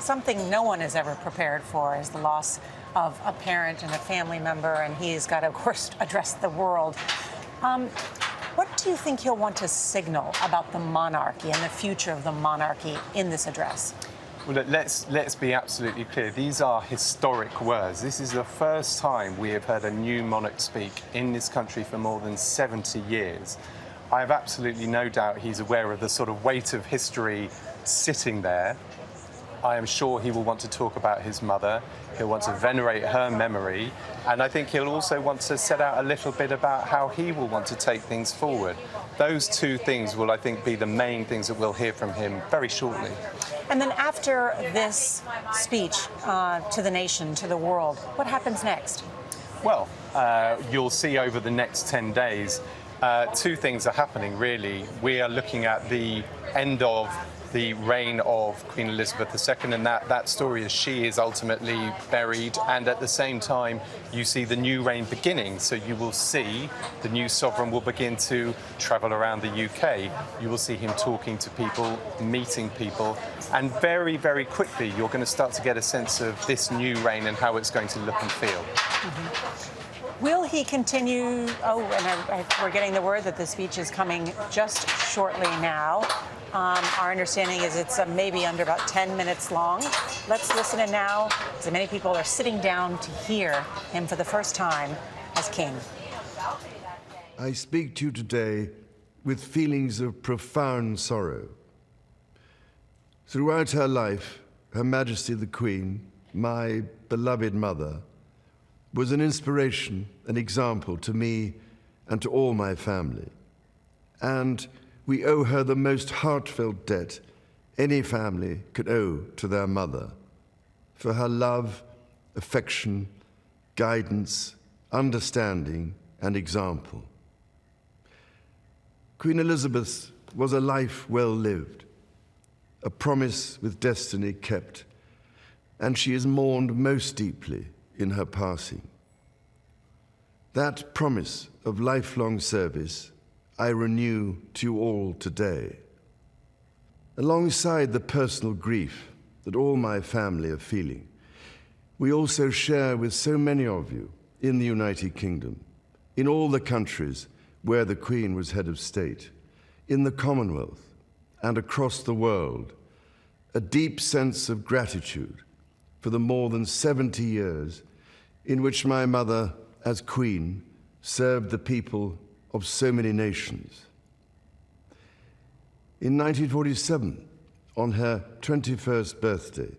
something no one is ever prepared for is the loss of a parent and a family member, and he's got to, of course, address the world. What do you think he'll want to signal about the monarchy and the future of the monarchy in this address? Well, let's be absolutely clear. These are historic words. This is the first time we have heard a new monarch speak in this country for more than 70 years. I have absolutely no doubt he's aware of the sort of weight of history sitting there. I am sure he will want to talk about his mother. He'll want to venerate her memory. And I think he'll also want to set out a little bit about how he will want to take things forward. Those two things will, I think, be the main things that we'll hear from him very shortly. And then after this speech to the nation, to the world, what happens next? Well, you'll see over the next 10 days, two things are happening, really. We are looking at the end of the reign of Queen Elizabeth II, and that story as she is ultimately buried, and at the same time you see the new reign beginning. So you will see the new sovereign will begin to travel around the UK. You will see him talking to people, meeting people, and very, very quickly you're going to start to get a sense of this new reign and how it's going to look and feel. Will he continue? Oh, and we're getting the word that the speech is coming just shortly now. Our understanding is it's maybe under about 10 minutes long. Let's listen in now, as many people are sitting down to hear him for the first time as king. I speak to you today with feelings of profound sorrow. Throughout her life, Her Majesty the Queen, my beloved mother, was an inspiration, an example to me and to all my family. And we owe her the most heartfelt debt any family could owe to their mother, for her love, affection, guidance, understanding, and example. Queen Elizabeth was a life well lived, a promise with destiny kept, and she is mourned most deeply in her passing. That promise of lifelong service I renew to you all today. Alongside the personal grief that all my family are feeling, we also share with so many of you in the United Kingdom, in all the countries where the Queen was head of state, in the Commonwealth and across the world, a deep sense of gratitude for the more than 70 years in which my mother, as Queen, served the people of so many nations. In 1947, on her 21st birthday,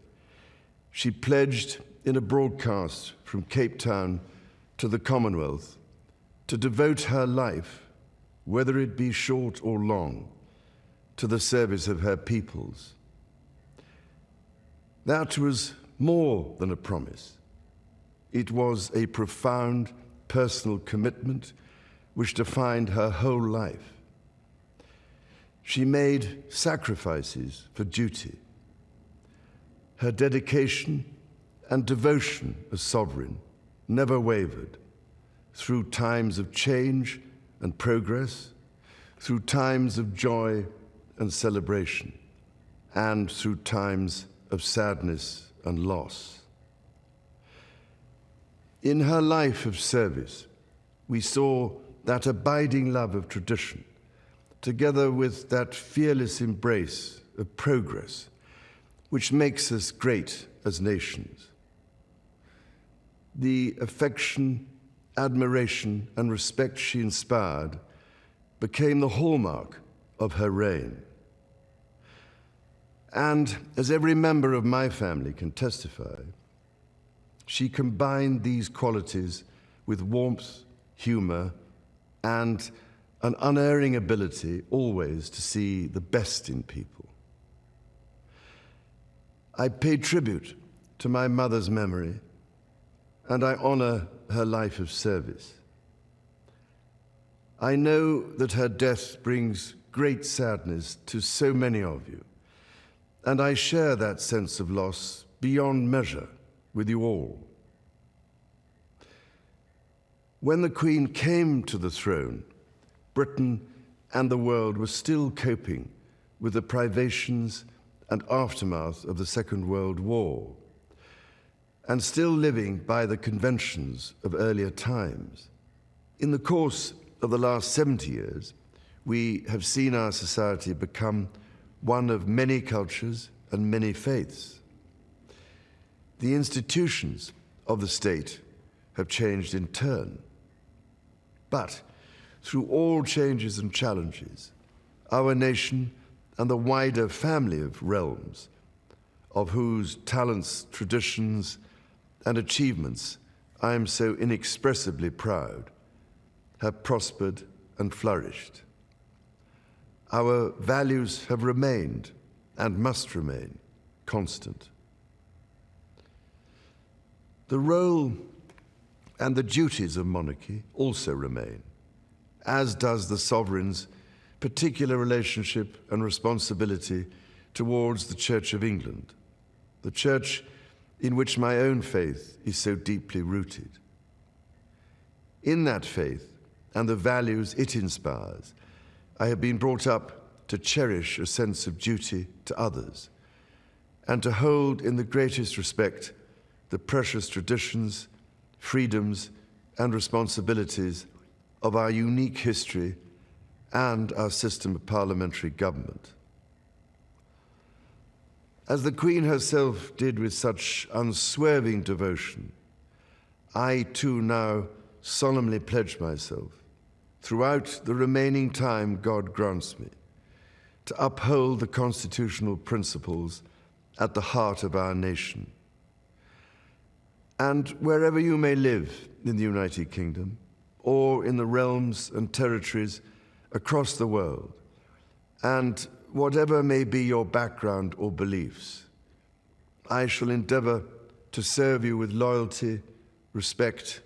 she pledged in a broadcast from Cape Town to the Commonwealth to devote her life, whether it be short or long, to the service of her peoples. That was more than a promise. It was a profound personal commitment which defined her whole life. She made sacrifices for duty. Her dedication and devotion as sovereign never wavered through times of change and progress, through times of joy and celebration, and through times of sadness and loss. In her life of service, we saw that abiding love of tradition, together with that fearless embrace of progress, which makes us great as nations. The affection, admiration, and respect she inspired became the hallmark of her reign. And as every member of my family can testify, she combined these qualities with warmth, humor, and an unerring ability always to see the best in people. I pay tribute to my mother's memory, and I honor her life of service. I know that her death brings great sadness to so many of you, and I share that sense of loss beyond measure with you all. When the Queen came to the throne, Britain and the world were still coping with the privations and aftermath of the Second World War, and still living by the conventions of earlier times. In the course of the last 70 years, we have seen our society become one of many cultures and many faiths. The institutions of the state have changed in turn. But through all changes and challenges, our nation and the wider family of realms, of whose talents, traditions, and achievements I am so inexpressibly proud, have prospered and flourished. Our values have remained and must remain constant. The role and the duties of monarchy also remain, as does the sovereign's particular relationship and responsibility towards the Church of England, the church in which my own faith is so deeply rooted. In that faith and the values it inspires, I have been brought up to cherish a sense of duty to others and to hold in the greatest respect the precious traditions, freedoms, and responsibilities of our unique history and our system of parliamentary government. As the Queen herself did with such unswerving devotion, I too now solemnly pledge myself, throughout the remaining time God grants me, to uphold the constitutional principles at the heart of our nation. And wherever you may live in the United Kingdom, or in the realms and territories across the world, and whatever may be your background or beliefs, I shall endeavor to serve you with loyalty, respect,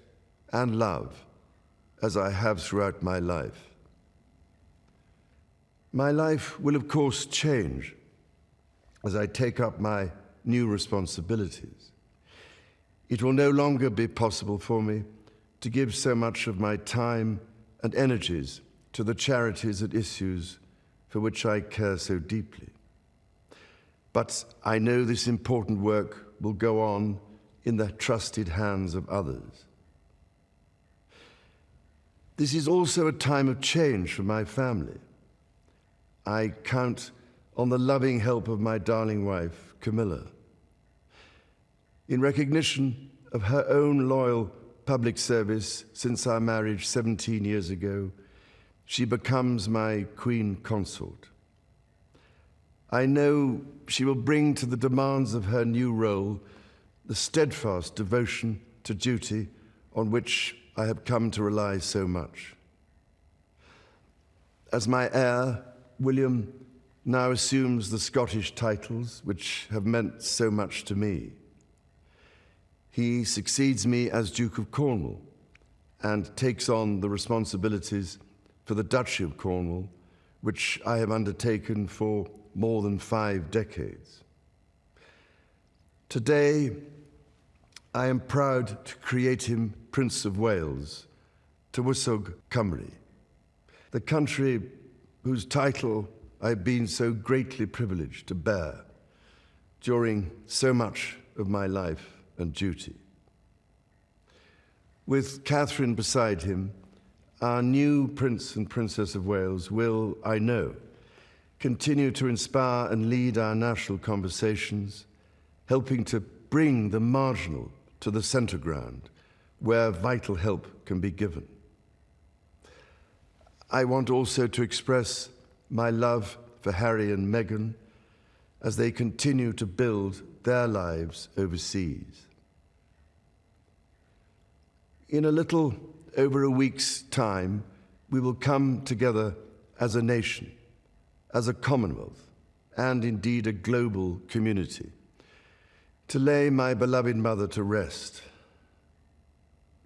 and love, as I have throughout my life. My life will, of course, change as I take up my new responsibilities. It will no longer be possible for me to give so much of my time and energies to the charities and issues for which I care so deeply. But I know this important work will go on in the trusted hands of others. This is also a time of change for my family. I count on the loving help of my darling wife, Camilla. In recognition of her own loyal public service since our marriage 17 years ago, she becomes my Queen Consort. I know she will bring to the demands of her new role the steadfast devotion to duty on which I have come to rely so much. As my heir, William now assumes the Scottish titles which have meant so much to me. He succeeds me as Duke of Cornwall and takes on the responsibilities for the Duchy of Cornwall, which I have undertaken for more than 5 decades. Today, I am proud to create him Prince of Wales, Tywysog Cymru, the country whose title I've been so greatly privileged to bear during so much of my life and duty. With Catherine beside him, our new Prince and Princess of Wales will, I know, continue to inspire and lead our national conversations, helping to bring the marginal to the centre ground, where vital help can be given. I want also to express my love for Harry and Meghan as they continue to build their lives overseas. In a little over a week's time, we will come together as a nation, as a Commonwealth, and indeed a global community, to lay my beloved mother to rest.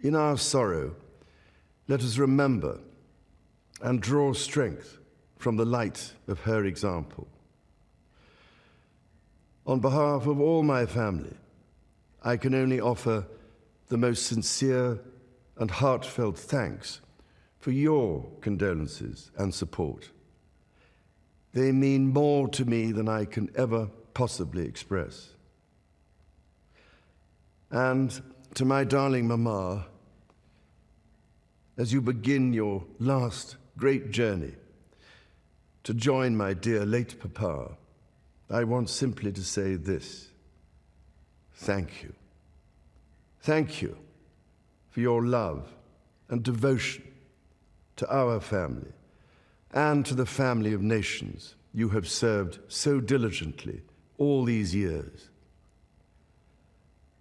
In our sorrow, let us remember and draw strength from the light of her example. On behalf of all my family, I can only offer the most sincere and heartfelt thanks for your condolences and support. They mean more to me than I can ever possibly express. And to my darling Mama, as you begin your last great journey to join my dear late Papa, I want simply to say this: thank you. Thank you for your love and devotion to our family and to the family of nations you have served so diligently all these years.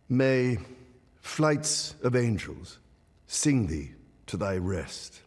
May flights of angels sing thee to thy rest.